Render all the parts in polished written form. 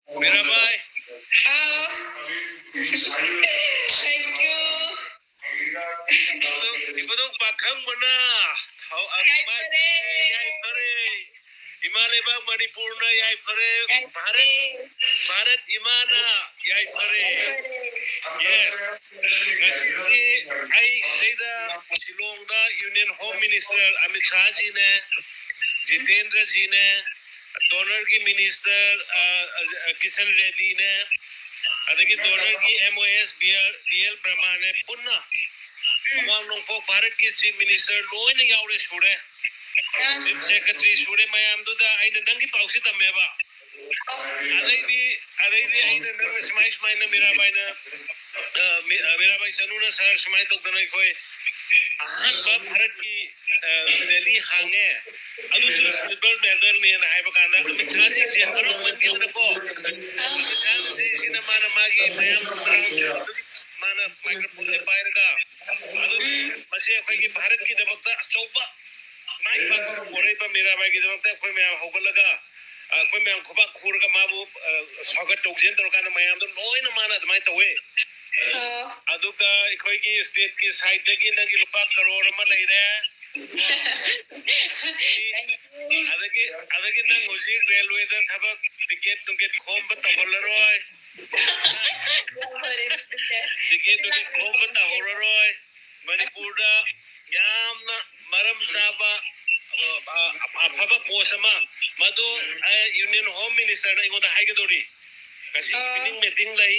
Mirabai. Thank you. Ibadong pakhang mana. How akmat yai pare. Imaleba Manipur na yai pare. Bharat imana yai pare. Yes. Ngasi ai seda Shillong da Union Home Minister Amit Shah ji ne, Jitendra ji ne, donor की minister Kishan Reddy ने अदगी donor की MOS BL Brahma ने पुन्ना वहाँ लोग को भारत की chief minister लोग ने यावरे छोड़े चीफ सेक्रेटरी छोड़े मैं हम तो दा आई नंगी पाउसी तम्मे बा अदगी आई नंग स्माइल ने मीराबाई चनू ने सर स्माइल तो करने कोई सब भारत की दिल्ली हांगे अदु सिल्वर मेडल ने हाई बकांदा अमित शाह जी से हरो मन के को अमित शाह जी ने माना मागी मयम माना माइक्रोफोन ले पाएगा अदु मसे कोई की भारत की दबकता चौबा माइक बात कोरे पर मीराबाई की दबकता कोई मैं होगा लगा कोई मैं खुबा खुर का माबू स्वागत टोक्सेन तो काना मयम तो लोई न माना दमाई तवे अदुका कोई की स्टेट की साइड की नंगी लुपा करोड़ में ले रहे ಅದಕ್ಕೆ ನಂಗೆ ಹುಸಿಗ್ ರೈಲ್ವೇದ ಥಬಕ್ ಟಿಕೆಟ್ ಖೋಂಬ ತಗೊಳ್ಳರೋಯ್ ಟಿಕೆಟ್ ಖೋಂಬ ತಗೊಳ್ಳರೋಯ್ ಮಣಿಪುರದ ಯಾಮ್ನ ಮರಂ ಸಾಬ ಅಫಬ ಪೋಸಮ ಮದು ಯೂನಿಯನ್ ಹೋಮ್ ಮಿನಿಸ್ಟರ್ ಇಂಗೋದ ಹಾಯ್ಗೆದೋಡಿ kasi pining meeting lai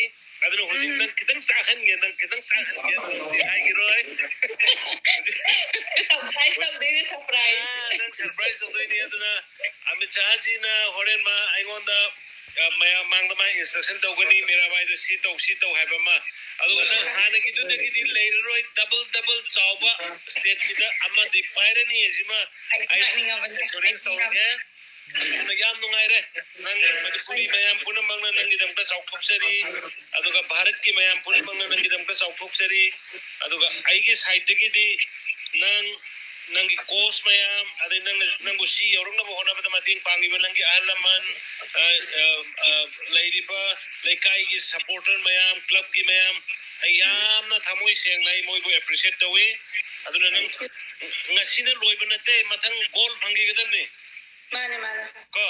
adano hosing nang kitang sahan nang kitang sahan ay giroy surprise nang surprise to ni aduna Amit Shah ji na horen ma aingon da maya mangda ma instruction to gani Mirabai da si to haiba ma adu na hana ki du ki di leiroi double chawba state ki da amma di paira ni ejima ai sorry sorry yam nungai re nang Manipuri mayam puna mangna nang idam ka saukok seri aduga Bharat ki mayam puna mangna nang idam ka saukok seri aduga aigi side ki di nang course mayam ade nang gusi orang na bohona pa mating pangi nang ki alaman lady pa lekai ki supporter mayam club ki mayam ayam na thamoi seng nai moi bo appreciate tawi aduna nang ngasina loiba nate matang goal bhangi gadam ni Mana ko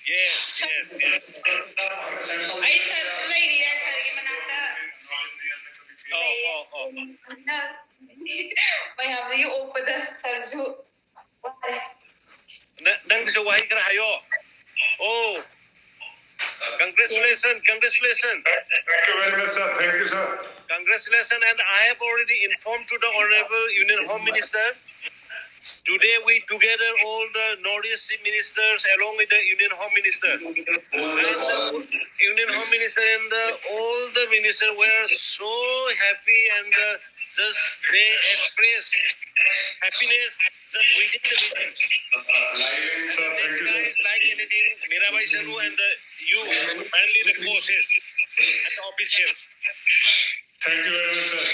yes ay sir lady ya sir ki manata may have you open the sarju nang so wahi kara hayo oh congratulations Thank you very much, sir. Thank you, sir. Congratulations, and I have already informed to the Honorable Union Home Minister. Today we together all the Northeast ministers along with the Union Home Minister. And the Union Home Minister and all the ministers were so happy and just they express happiness just within the meetings. Sir, thank you, sir. Like anything, Mirabai Chanu and you, mainly the coaches and the officials. Thank you very much, sir.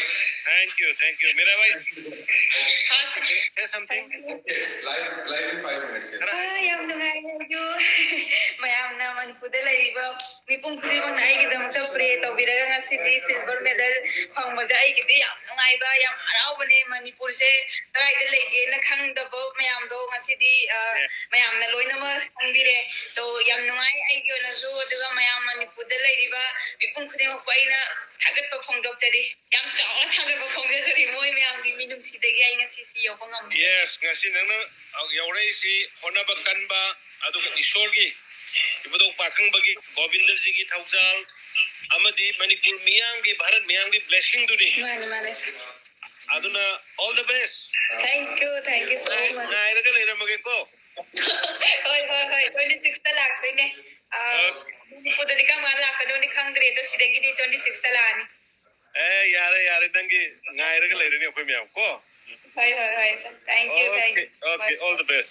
Thank you. Mirabai, say something. Live in 5 minutes. yam nungai you mayam na Manipur da laiba mipung khudimang na aigi damakta pray tawbiraga ngasidi silver medal phangmaga aigi di yam nungai ba yam haraubane Manipur se tarai da lege na khangdaba mayam do ngasidi mayam na loina ma hangbire to yam nungai aigi ona su aduga mayam Manipur da laiba mipung khudimang paina थागत पर Phong डॉक्टरी याम चावला थागत पर Phong जरी मोय में आंगी मिनुम सिदगी आई ngasi si yo bangam yes ngasi nangna yaurei si hona ba kanba adu ishor gi ibado pakhang bagi govinda ji gi thaujal amadi Manipur miyang gi Bharat miyang gi blessing duni mane aduna all the best thank you so much na iraga leira mage ko hoy 26 ta lak ne Puda di kam la ka doni khangdre do sidagi di 26 ta lani yare dangi ngaira ga leira ni ko miyam ko hoy thank you okay all the best